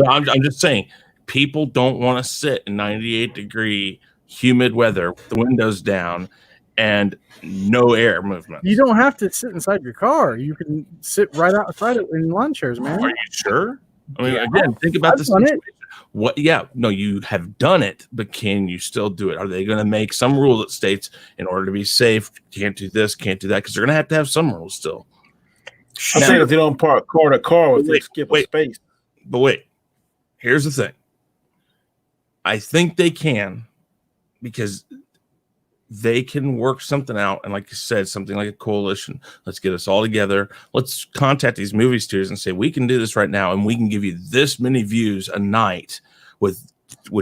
I'm just saying, people don't want to sit in 98-degree humid weather with the windows down and no air movement. You don't have to sit inside your car. You can sit right outside it in lawn chairs, man. Are you sure? I mean, again, think about this. What? Yeah, no, you have done it, but can you still do it? Are they going to make some rule that states in order to be safe, can't do this, can't do that? Because they're going to have some rules still. I'm saying if they don't park car to car, if they skip a space. But wait, here's the thing. I think they can, because they can work something out. And like you said, something like a coalition. Let's get us all together. Let's contact these movie studios and say, we can do this right now. And we can give you this many views a night with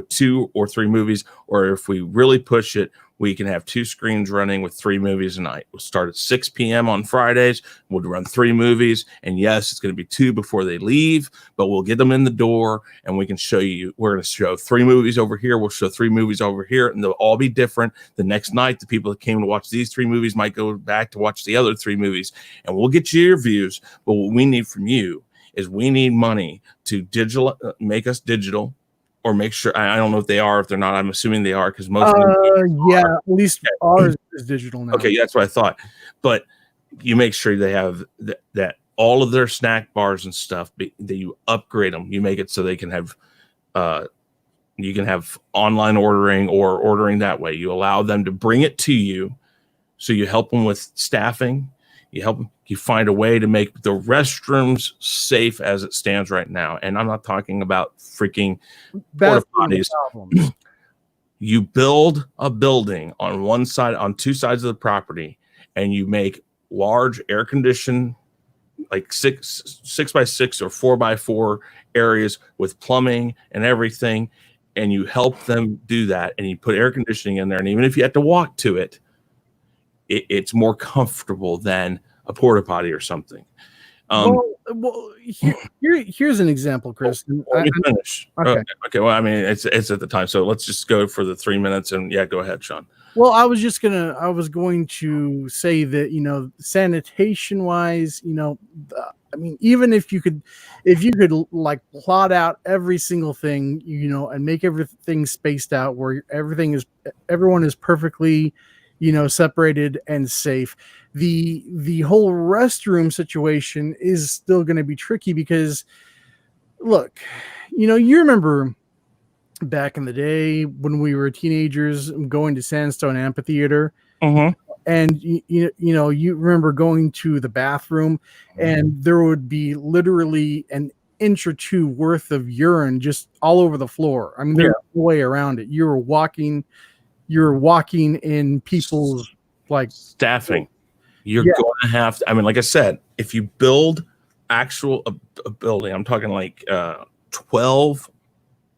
2 or 3 movies. Or if we really push it, we can have 2 screens running with 3 movies a night. We'll start at 6 p.m. on Fridays. We'll run 3 movies. And yes, it's going to be 2 before they leave, but we'll get them in the door and we can show you. We're going to show 3 movies over here. We'll show 3 movies over here, and they'll all be different. The next night, the people that came to watch these 3 movies might go back to watch the other 3 movies, and we'll get you your views. But what we need from you is we need money to make us digital. Or make sure, I don't know if they are, if they're not. I'm assuming they are, because most of them at least ours is digital now. Okay, that's what I thought. But you make sure they have that all of their snack bars and stuff, that you upgrade them. You make it so they can have, you can have online ordering or ordering that way. You allow them to bring it to you, so you help them with staffing. You find a way to make the restrooms safe as it stands right now. And I'm not talking about freaking porta potties. You build a building on 2 sides of the property, and you make large air conditioned, like 6 by 6 or 4 by 4 areas with plumbing and everything. And you help them do that. And you put air conditioning in there. And even if you have to walk to it, it's more comfortable than a porta potty or something. Here's an example, Chris. Let me finish. Okay. Well, I mean, it's at the time, so let's just go for the 3 minutes, and go ahead, Shaun. Well, I was going to say that, sanitation wise, I mean, even if you could like plot out every single thing, and make everything spaced out where everyone is perfectly, separated and safe. The whole restroom situation is still going to be tricky because, look, you remember back in the day when we were teenagers going to Sandstone Amphitheater, and you remember going to the bathroom, and there would be literally an inch or 2 worth of urine just all over the floor. I mean, there's no way around it. You're walking in people's like staffing. You're going to have to, I mean, like I said, if you build a building, I'm talking like 12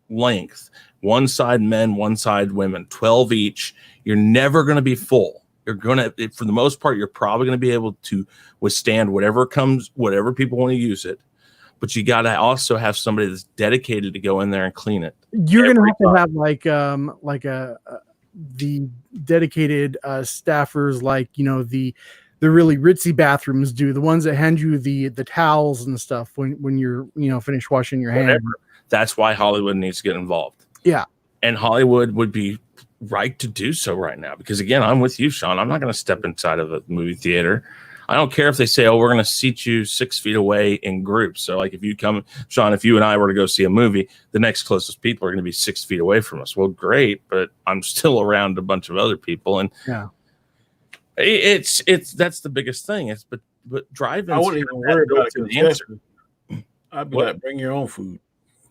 length, one side men, one side women, 12 each, you're never going to be full. You're going to, for the most part, you're probably going to be able to withstand whatever people want to use it. But you got to also have somebody that's dedicated to go in there and clean it. You're going to have the dedicated staffers, like the really ritzy bathrooms do, the ones that hand you the towels and stuff when you're finished washing your hands. That's why Hollywood needs to get involved. Yeah, and Hollywood would be right to do so right now, because again, I'm with you, Shaun. I'm not going to step inside of a movie theater. I don't care if they say, we're going to seat you 6 feet away in groups. So like if you come, Shaun, if you and I were to go see a movie, the next closest people are going to be 6 feet away from us. Well, great, but I'm still around a bunch of other people. And it's that's the biggest thing. But drive-ins, I wouldn't even worry about a concession. I'd be like, bring your own food.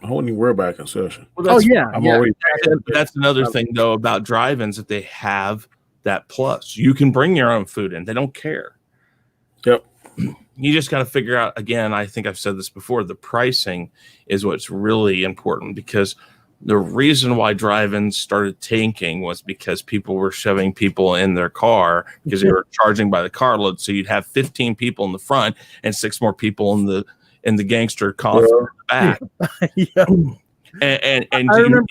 I wouldn't even worry about a concession. Well, that's another thing though about drive-ins, that they have that plus. You can bring your own food in. They don't care. Yep. You just got to figure out, again, I think I've said this before, the pricing is what's really important, because the reason why drive-ins started tanking was because people were shoving people in their car because they were charging by the carload. So you'd have 15 people in the front and 6 more people in the gangster coffin in the back. And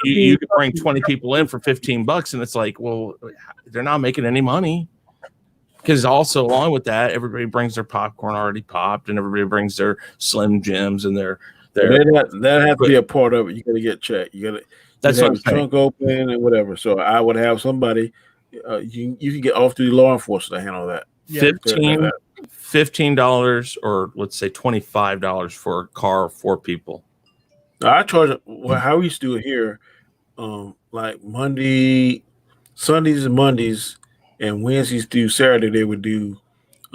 you could bring 20 people in for $15, and it's like, well, they're not making any money. Because also along with that, everybody brings their popcorn already popped, and everybody brings their Slim Jims and their. That has to be a part of it. You got to get checked. You got to. That's what I'm saying. Trunk open and whatever. So I would have somebody. You can get off-duty law enforcement to handle that. $15, or let's say $25 for a car of 4 people. I charge how we used to do it here. Like Sundays and Mondays, and Wednesdays through Saturday they would do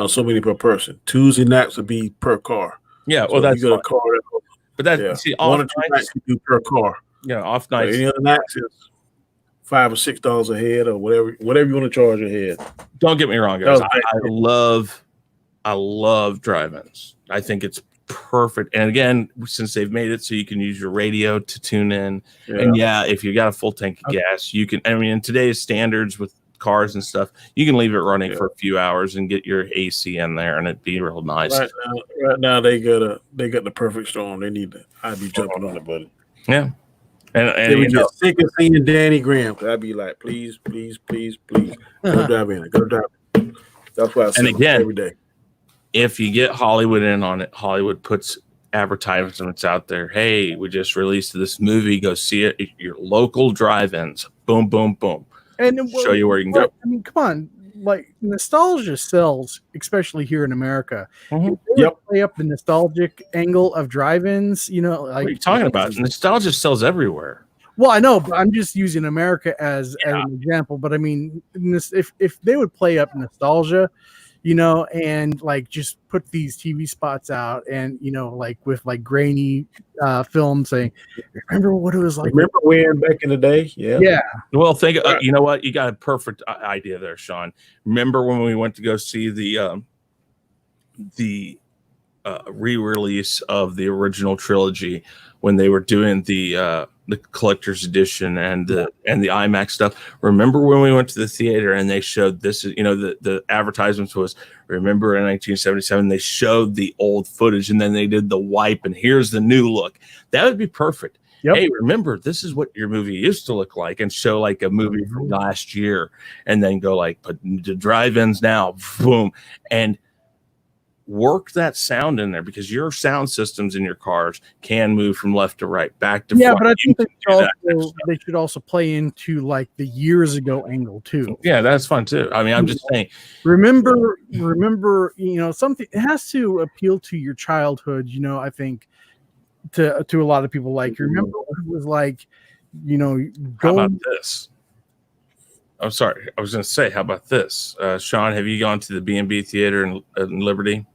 so many per person. Tuesday nights would be per car. Yeah, well, So if that's you got a fine. car, But that's yeah, see, one off or two nights, nights you do per car. off But nights. any other nights is $5 or $6 a head or whatever you want to charge a head. Don't get me wrong, guys. I love drive-ins. I think it's perfect. And again, since they've made it so you can use your radio to tune in, and if you got a full tank of gas, you can. I mean, in today's standards with cars and stuff, you can leave it running for a few hours and get your AC in there, and it'd be real nice. Right now they got the perfect storm. They need to. I'd be jumping on it, buddy. Yeah. And they would get sick of seeing Danny Graham. I'd be like, please, please, please, please, go drive in. Go drive in. That's why I say every day. If you get Hollywood in on it, Hollywood puts advertisements out there. Hey, we just released this movie. Go see it at your local drive-ins. Boom, boom, boom. And show you where you can go. I mean, come on. Like, nostalgia sells, especially here in America. Play up the nostalgic angle of drive-ins. You know, like, what are you talking about? Nostalgia sells everywhere. Well, I know, but I'm just using America as an example. But I mean, if they would play up nostalgia, you know, and like just put these TV spots out, and you know, like with like grainy film saying, "Remember what it was like? Remember when back in the day?" Yeah. Well, think you know what, you got a perfect idea there, Sean. Remember when we went to go see the re-release of the original trilogy when they were doing the collector's edition and the IMAX stuff? Remember when we went to the theater and they showed this? You know, the advertisements was, remember in 1977 they showed the old footage and then they did the wipe and here's the new look. That would be perfect. Hey, remember, this is what your movie used to look like, and show like a movie from last year, and then go like, but the drive-ins now, boom, and work that sound in there, because your sound systems in your cars can move from left to right, back to front. But I think they should also play into like the years ago angle too. Yeah, that's fun too. I mean, I'm just saying. Remember, you know, something. It has to appeal to your childhood. You know, I think to a lot of people. Like, remember what it was like. You know, how about this? I'm sorry, I was going to say, how about this, Sean? Have you gone to the B&B Theater in Liberty?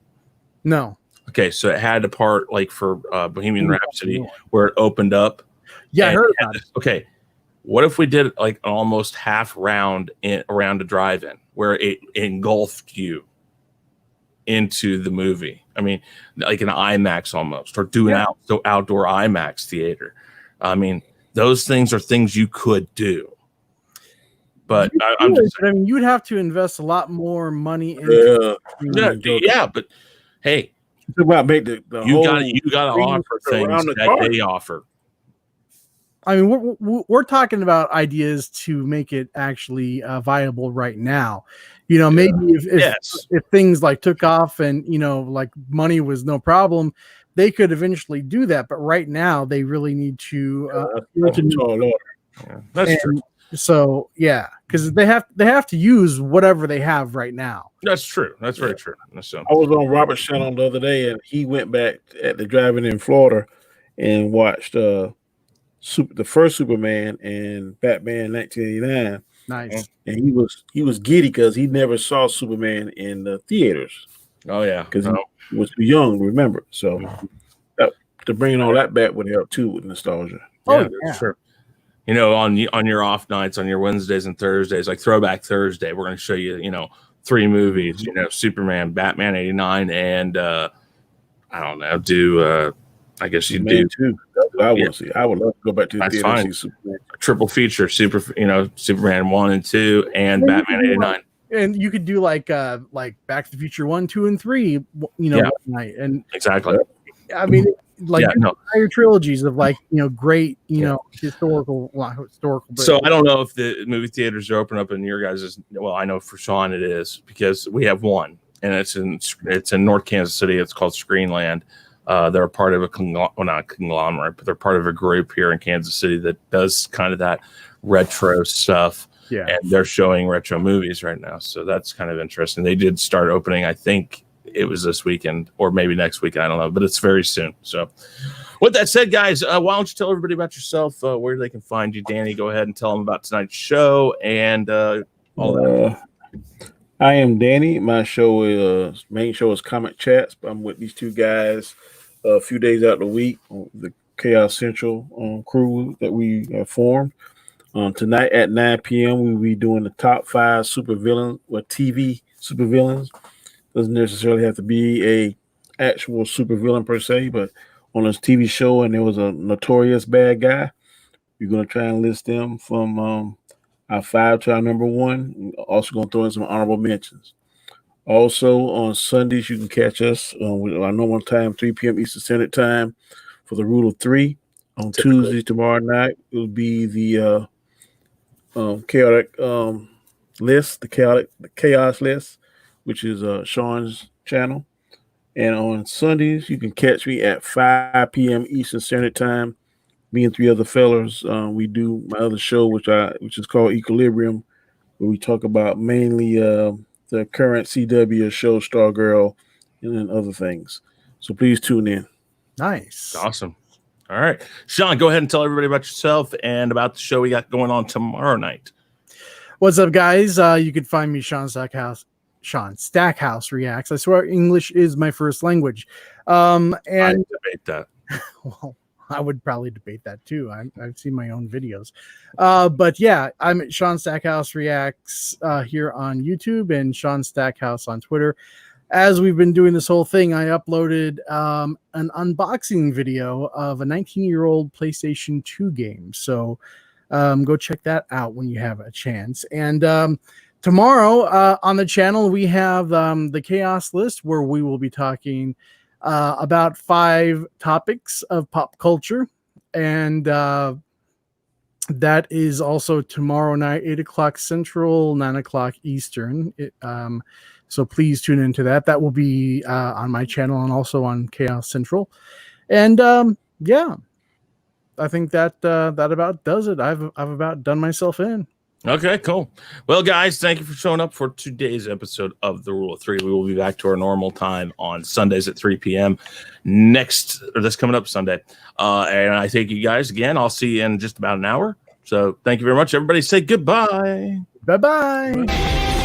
No. Okay, so it had a part like for Bohemian Rhapsody where it opened up. Yeah, I heard about it. Okay, what if we did like an almost half round around a drive-in where it engulfed you into the movie? I mean, like an IMAX almost, or do an outdoor IMAX theater. I mean, those things are things you could do. But I mean, you'd have to invest a lot more money into but hey, it's about make the you got to offer things that they offer. I mean, we're talking about ideas to make it actually viable right now. You know, maybe if things like took off and, you know, like money was no problem, they could eventually do that. But right now, they really need to. That's true. So because they have to use whatever they have right now. That's true. That's very true. So I was on Robert channel the other day, and he went back at the drive-in in Florida and watched the first Superman and Batman 1989. Nice. And he was giddy because he never saw Superman in the theaters. Oh yeah, because he was too young to remember. So to bring all that back would help too with nostalgia. Sure. You know, on your off nights, on your Wednesdays and Thursdays, like Throwback Thursday, we're going to show you, you know, 3 movies, you know, Superman, Batman 89, and I don't know, I guess you do too. That's what I want to see. I would love to go back to the theater and see Superman. A triple feature, Superman 1 and 2 and Batman 89. And you could do like Back to the Future 1, 2, and 3, you know, one night. And exactly. I mean, like entire trilogies of like, you know, great, you know, historical. So I don't know if the movie theaters are open up in your guys'. Well, I know for Sean it is, because we have one, and it's in North Kansas City. It's called Screenland. They're a part of not conglomerate, but they're part of a group here in Kansas City that does kind of that retro stuff. Yeah, and they're showing retro movies right now, so that's kind of interesting. They did start opening, I think, it was this weekend or maybe next week. I don't know, but it's very soon. So with that said, guys, why don't you tell everybody about yourself, where they can find you? Danny, go ahead and tell them about tonight's show and all that. I am Danny. My show is main show is Comic Chats. I'm with these two guys a few days out of the week, the Chaos Central crew that we have formed. Tonight at 9 p.m. we'll be doing the top 5 supervillains or TV supervillains. Doesn't necessarily have to be a actual supervillain per se, but on this TV show, and there was a notorious bad guy. We're going to try and list them from our 5 to our number 1. We're also going to throw in some honorable mentions. Also, on Sundays, you can catch us with our normal time, 3 p.m. Eastern Standard Time, for the Rule of 3. On Tuesday, tomorrow night, it will be the chaotic list, the chaos list, which is Shaun's channel. And on Sundays, you can catch me at 5 p.m. Eastern Standard Time. Me and 3 other fellas, we do my other show, which is called Equilibrium, where we talk about mainly the current CW show Stargirl and then other things. So please tune in. Nice. Awesome. All right. Shaun, go ahead and tell everybody about yourself and about the show we got going on tomorrow night. What's up, guys? You can find me, Shaun Stackhouse Reacts. I swear English is my first language. And I debate that. Well, I would probably debate that too. I've seen my own videos. But yeah, I'm at Shaun Stackhouse Reacts here on YouTube and Shaun Stackhouse on Twitter. As we've been doing this whole thing, I uploaded an unboxing video of a 19-year-old PlayStation 2 game. So go check that out when you have a chance. And tomorrow on the channel, we have the Chaos List, where we will be talking about 5 topics of pop culture. And that is also tomorrow night, 8 o'clock Central, 9 o'clock Eastern. So please tune into that. That will be on my channel and also on Chaos Central. And yeah, I think that about does it. I've about done myself in. Okay, cool. Well, guys, thank you for showing up for today's episode of The Rule of 3. We will be back to our normal time on Sundays at 3 p.m. this coming up Sunday. And I thank you guys again. I'll see you in just about an hour. So thank you very much. Everybody say goodbye. Bye-bye.